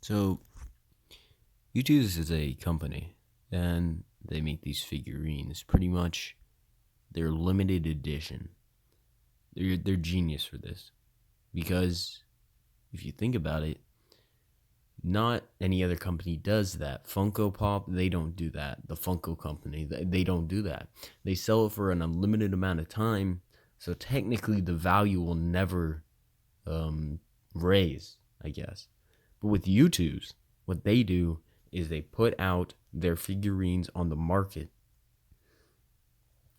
So, YouTooz is a company, and they make these figurines. Pretty much, they're limited edition. They're genius for this because if you think about it, not any other company does that. Funko Pop, they don't do that. The Funko Company, they don't do that. They sell it for an unlimited amount of time, so technically the value will never um, raise, I guess. But with YouTooz, what they do is they put out their figurines on the market,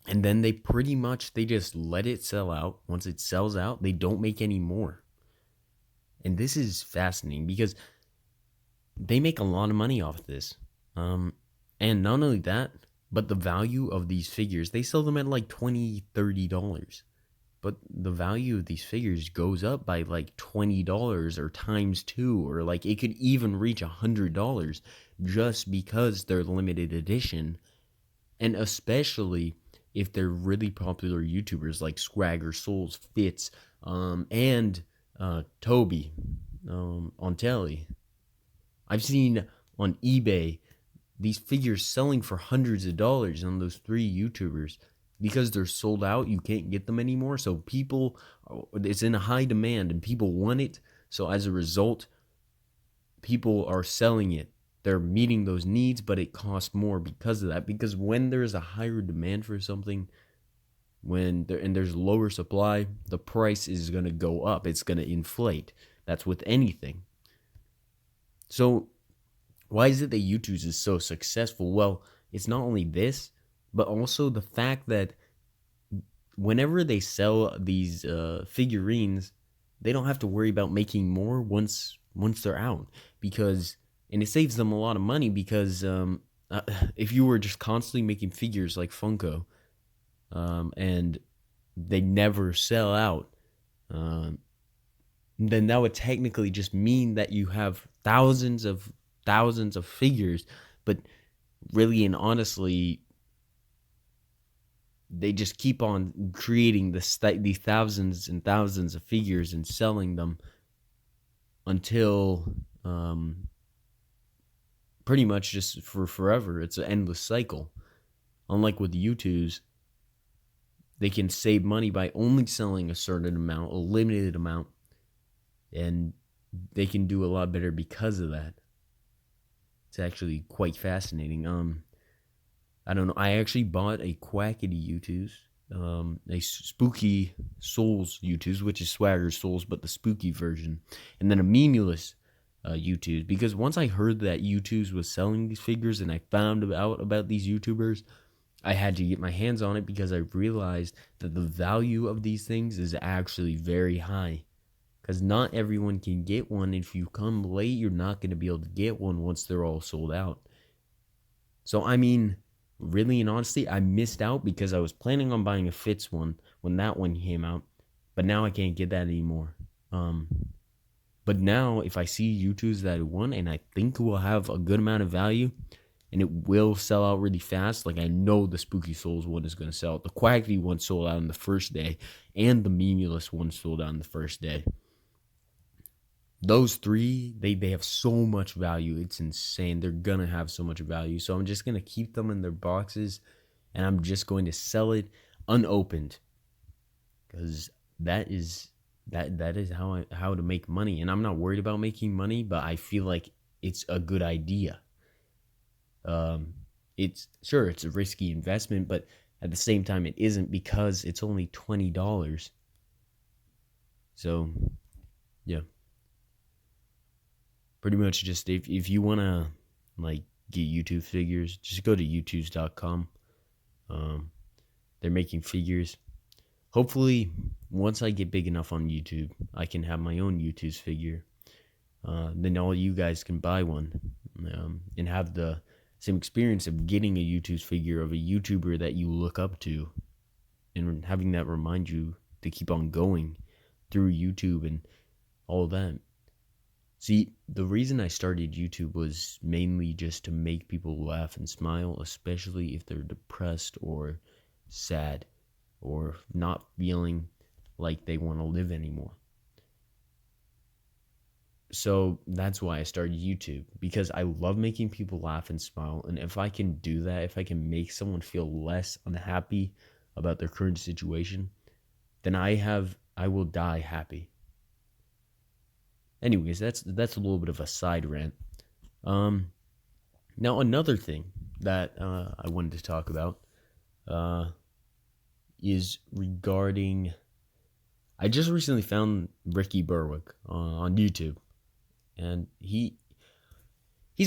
and then they just let it sell out. Once it sells out, they don't make any more. And this is fascinating because they make a lot of money off this. And not only that, but the value of these figures, they sell them at like $20, $30. But the value of these figures goes up by like $20 or times two, or like it could even reach $100 just because they're limited edition. And especially if they're really popular YouTubers like Swagger Souls, Fitz, and Toby on telly. I've seen on eBay these figures selling for hundreds of dollars on those three YouTubers because they're sold out. You can't get them anymore. So it's in a high demand and people want it. So as a result, people are selling it. They're meeting those needs, but it costs more because of that. Because when there's a higher demand for something, there's lower supply, the price is going to go up. It's going to inflate. That's with anything. So why is it that YouTooz is so successful? Well, it's not only this, but also the fact that whenever they sell these figurines, they don't have to worry about making more once they're out, and it saves them a lot of money because if you were just constantly making figures like Funko, and they never sell out, then that would technically just mean that you have thousands of figures, but really and honestly, they just keep on creating these thousands and thousands of figures and selling them until pretty much just for forever. It's an endless cycle. Unlike with YouTooz, they can save money by only selling a certain amount, a limited amount, and they can do a lot better because of that. It's actually quite fascinating. I don't know. I actually bought a Quackity YouTooz, a Spooky Souls YouTooz, which is Swagger Souls, but the spooky version, and then a Memulous YouTooz. Because once I heard that YouTooz was selling these figures and I found out about these YouTubers, I had to get my hands on it because I realized that the value of these things is actually very high. Because not everyone can get one. If you come late, you're not going to be able to get one once they're all sold out. So, I mean, really and honestly, I missed out because I was planning on buying a Fitz one when that one came out. But now I can't get that anymore. But now, if I see YouTubers that want and I think will have a good amount of value, and it will sell out really fast. Like, I know the Spooky Souls one is going to sell out. The Quackity one sold out on the first day, and the Memulous one sold out on the first day. Those three, they have so much value. It's insane. They're going to have so much value. So I'm just going to keep them in their boxes, and I'm just going to sell it unopened. Because that is how to make money. And I'm not worried about making money, but I feel like it's a good idea. It's a risky investment, but at the same time it isn't because it's only $20. So yeah, pretty much just if you want to like get YouTube figures, just go to YouTooz.com. They're making figures. Hopefully once I get big enough on YouTube, I can have my own YouTooz figure. Then all you guys can buy one, and have the same experience of getting a YouTooz figure of a YouTuber that you look up to, and having that remind you to keep on going through YouTube and all that. See, the reason I started YouTube was mainly just to make people laugh and smile, especially if they're depressed or sad or not feeling like they want to live anymore. So that's why I started YouTube, because I love making people laugh and smile. And if I can do that, if I can make someone feel less unhappy about their current situation, then I will die happy. Anyways, that's a little bit of a side rant. Um, Now another thing that I wanted to talk about uh, is regarding. I just recently found Ricky Berwick on YouTube, and he's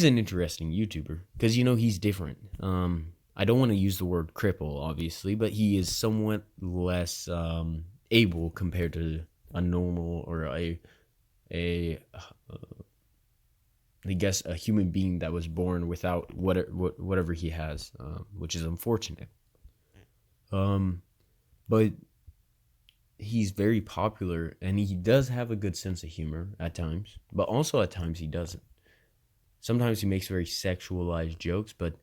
an interesting YouTuber because he's different. I don't want to use the word cripple, obviously, but he is somewhat less able compared to a normal or a I guess a human being that was born without whatever he has, which is unfortunate. Um, but he's very popular, and he does have a good sense of humor at times, but also at times he doesn't. Sometimes he makes very sexualized jokes, but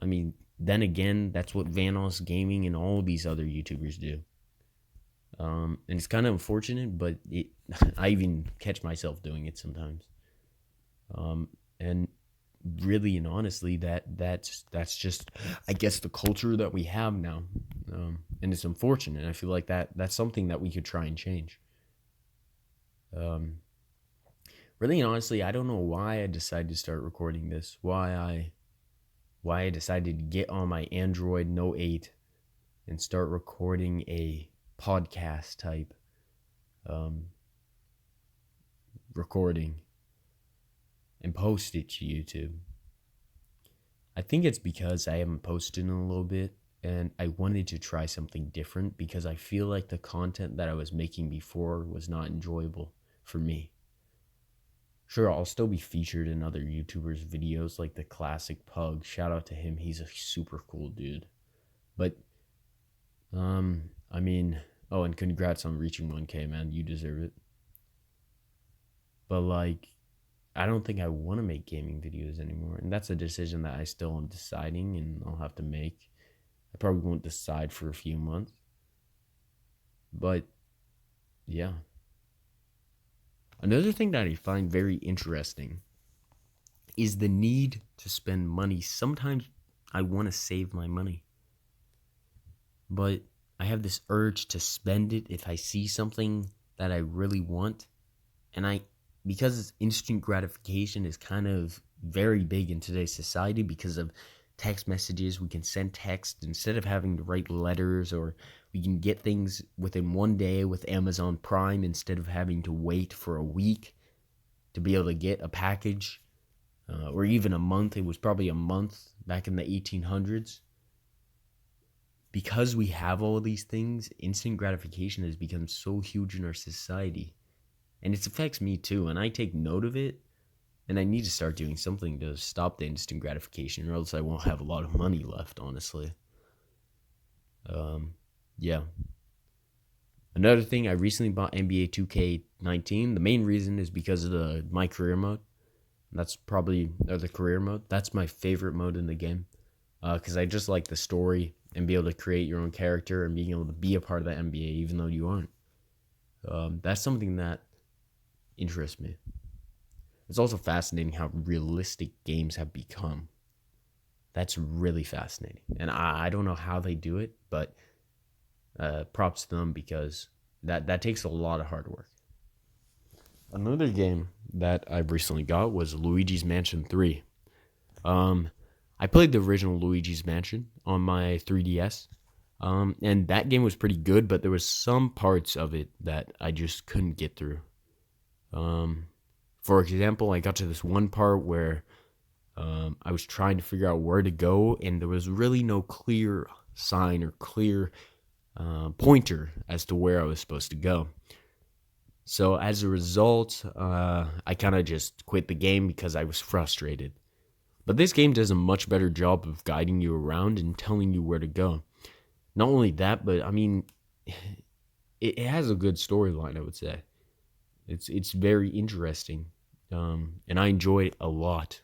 I mean, then again, that's what Vanos Gaming and all these other YouTubers do. And it's kind of unfortunate, but I even catch myself doing it sometimes. And really and honestly, that's just, I guess, the culture that we have now, and it's unfortunate. I feel like that's something that we could try and change. Um, Really and honestly, I don't know why I decided to start recording this. Why I decided to get on my Android Note 8 and start recording a podcast type um, recording and post it to YouTube. I think it's because I haven't posted in a little bit, and I wanted to try something different because I feel like the content that I was making before was not enjoyable for me. Sure, I'll still be featured in other YouTubers' videos like the classic Pug. Shout out to him. He's a super cool dude. But I mean, oh, and congrats on reaching 1K, man. You deserve it. But like, I don't think I want to make gaming videos anymore. And that's a decision that I still am deciding and I'll have to make. I probably won't decide for a few months. But yeah. Another thing that I find very interesting is the need to spend money. Sometimes I want to save my money, but I have this urge to spend it if I see something that I really want. And because instant gratification is kind of very big in today's society because of text messages, we can send text instead of having to write letters, or we can get things within one day with Amazon Prime instead of having to wait for a week to be able to get a package, or even a month. It was probably a month back in the 1800s. Because we have all of these things, instant gratification has become so huge in our society. And it affects me too, and I take note of it, and I need to start doing something to stop the instant gratification, or else I won't have a lot of money left, honestly. Yeah. Another thing, I recently bought NBA 2K19. The main reason is because of my career mode. That's probably, or the career mode. That's my favorite mode in the game. Because I just like the story and be able to create your own character and being able to be a part of the NBA even though you aren't. That's something that interests me. It's also fascinating how realistic games have become. That's really fascinating. And I don't know how they do it, but props to them because that takes a lot of hard work. Another game that I recently got was Luigi's Mansion 3. I played the original Luigi's Mansion on my 3DS. And that game was pretty good, but there was some parts of it that I just couldn't get through. For example, I got to this one part where I was trying to figure out where to go, and there was really no clear sign or clear pointer as to where I was supposed to go. So as a result, I kind of just quit the game because I was frustrated. But this game does a much better job of guiding you around and telling you where to go. Not only that, but I mean, it has a good storyline, I would say. It's very interesting, and I enjoy it a lot.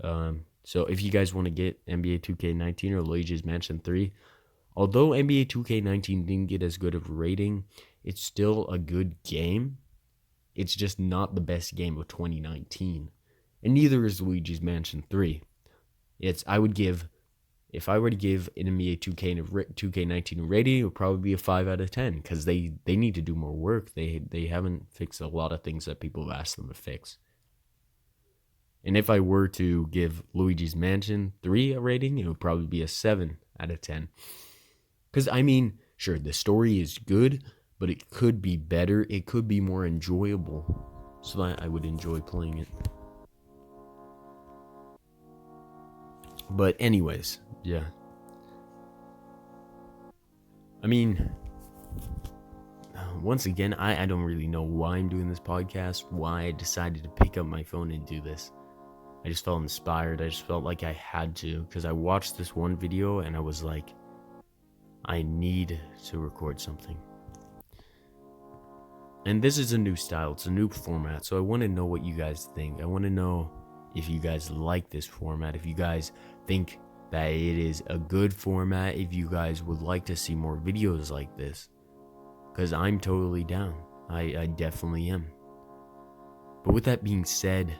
So if you guys want to get NBA 2K19 or Luigi's Mansion 3, although NBA 2K19 didn't get as good of a rating, it's still a good game. It's just not the best game of 2019. And neither is Luigi's Mansion 3. If I were to give NBA 2K and 2K19 a rating, it would probably be a 5 out of 10 because they need to do more work. They haven't fixed a lot of things that people have asked them to fix. And if I were to give Luigi's Mansion 3 a rating, it would probably be a 7 out of 10. Because, I mean, sure, the story is good, but it could be better. It could be more enjoyable, so that I would enjoy playing it. But anyways, yeah. I mean, once again, I don't really know why I'm doing this podcast, why I decided to pick up my phone and do this. I just felt inspired. I just felt like I had to, because I watched this one video and I was like, I need to record something. And this is a new style. It's a new format. So I want to know what you guys think. I want to know if you guys like this format, if you guys think that it is a good format, if you guys would like to see more videos like this. Because I'm totally down. I definitely am. But with that being said,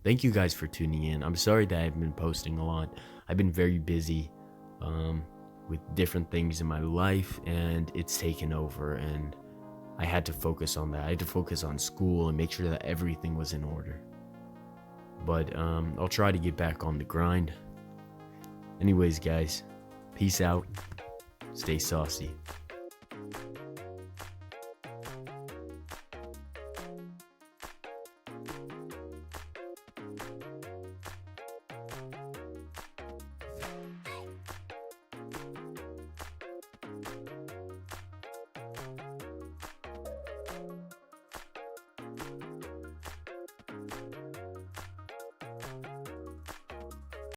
thank you guys for tuning in. I'm sorry that I've been posting a lot. I've been very busy with different things in my life, and it's taken over, and I had to focus on that. I had to focus on school and make sure that everything was in order. But I'll try to get back on the grind. Anyways, guys, peace out. Stay saucy.